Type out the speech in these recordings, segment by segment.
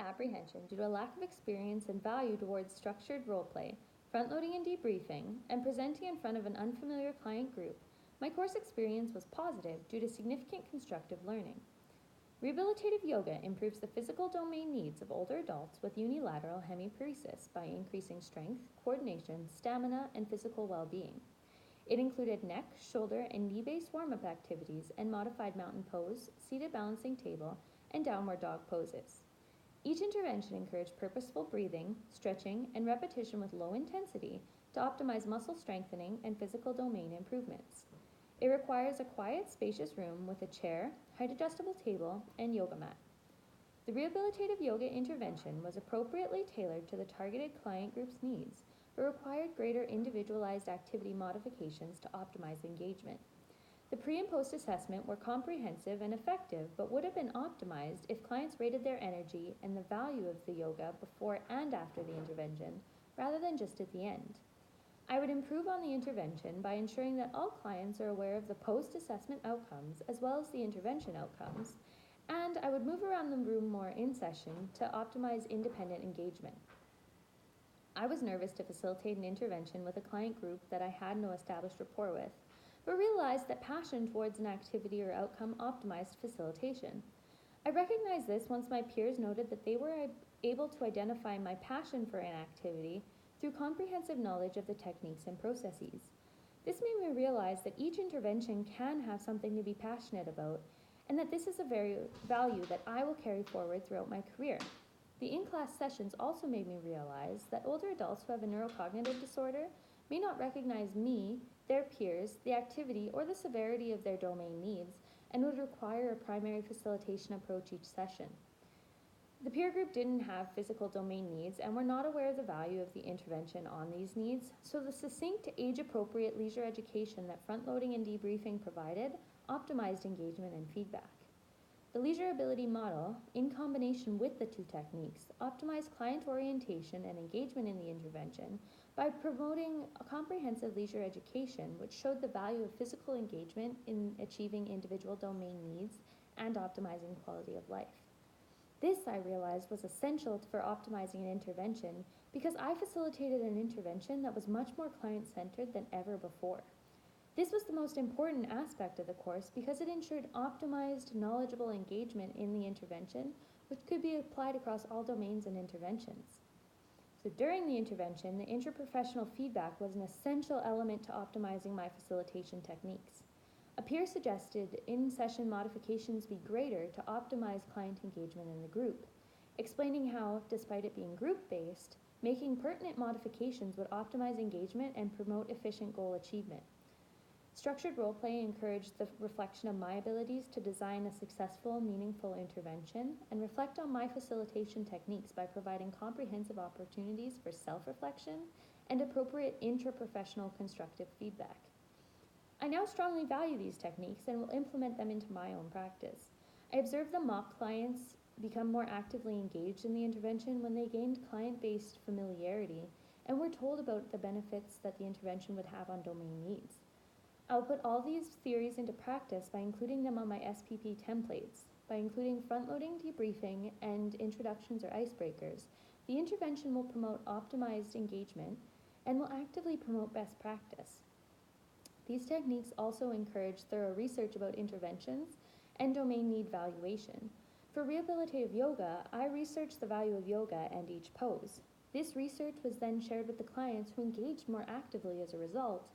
apprehension due to a lack of experience and value towards structured role play, front-loading and debriefing, and presenting in front of an unfamiliar client group, my course experience was positive due to significant constructive learning. Rehabilitative yoga improves the physical domain needs of older adults with unilateral hemiparesis by increasing strength, coordination, stamina, and physical well-being. It included neck, shoulder, and knee-based warm-up activities and modified mountain pose, seated balancing table, and downward dog poses. Each intervention encouraged purposeful breathing, stretching, and repetition with low intensity to optimize muscle strengthening and physical domain improvements. It requires a quiet, spacious room with a chair, height-adjustable table, and yoga mat. The rehabilitative yoga intervention was appropriately tailored to the targeted client group's needs, but required greater individualized activity modifications to optimize engagement. The pre- and post-assessment were comprehensive and effective, but would have been optimized if clients rated their energy and the value of the yoga before and after the intervention, rather than just at the end. I would improve on the intervention by ensuring that all clients are aware of the post-assessment outcomes as well as the intervention outcomes, and I would move around the room more in session to optimize independent engagement. I was nervous to facilitate an intervention with a client group that I had no established rapport with, but realized that passion towards an activity or outcome optimized facilitation. I recognized this once my peers noted that they were able to identify my passion for an activity through comprehensive knowledge of the techniques and processes. This made me realize that each intervention can have something to be passionate about, and that this is a value that I will carry forward throughout my career. The in-class sessions also made me realize that older adults who have a neurocognitive disorder may not recognize me, their peers, the activity, or the severity of their domain needs, and would require a primary facilitation approach each session. The peer group didn't have physical domain needs and were not aware of the value of the intervention on these needs, so the succinct, age-appropriate leisure education that front-loading and debriefing provided optimized engagement and feedback. The leisure ability model, in combination with the two techniques, optimized client orientation and engagement in the intervention by promoting a comprehensive leisure education, which showed the value of physical engagement in achieving individual domain needs and optimizing quality of life. This, I realized, was essential for optimizing an intervention because I facilitated an intervention that was much more client-centered than ever before. This was the most important aspect of the course because it ensured optimized, knowledgeable engagement in the intervention, which could be applied across all domains and interventions. So during the intervention, the interprofessional feedback was an essential element to optimizing my facilitation techniques. A peer suggested in-session modifications be greater to optimize client engagement in the group, explaining how, despite it being group-based, making pertinent modifications would optimize engagement and promote efficient goal achievement. Structured role-play encouraged the reflection of my abilities to design a successful, meaningful intervention and reflect on my facilitation techniques by providing comprehensive opportunities for self-reflection and appropriate interprofessional constructive feedback. I now strongly value these techniques and will implement them into my own practice. I observed the mock clients become more actively engaged in the intervention when they gained client-based familiarity and were told about the benefits that the intervention would have on domain needs. I will put all these theories into practice by including them on my SPP templates. By including front-loading, debriefing, and introductions or icebreakers, the intervention will promote optimized engagement and will actively promote best practice. These techniques also encourage thorough research about interventions and domain need valuation. For rehabilitative yoga, I researched the value of yoga and each pose. This research was then shared with the clients who engaged more actively as a result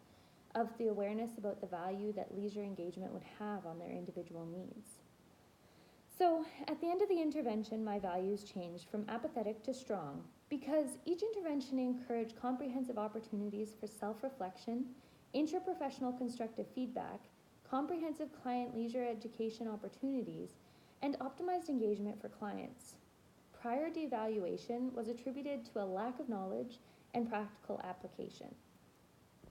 of the awareness about the value that leisure engagement would have on their individual needs. So, at the end of the intervention, my values changed from apathetic to strong because each intervention encouraged comprehensive opportunities for self-reflection, interprofessional constructive feedback, comprehensive client leisure education opportunities, and optimized engagement for clients. Prior devaluation was attributed to a lack of knowledge and practical application.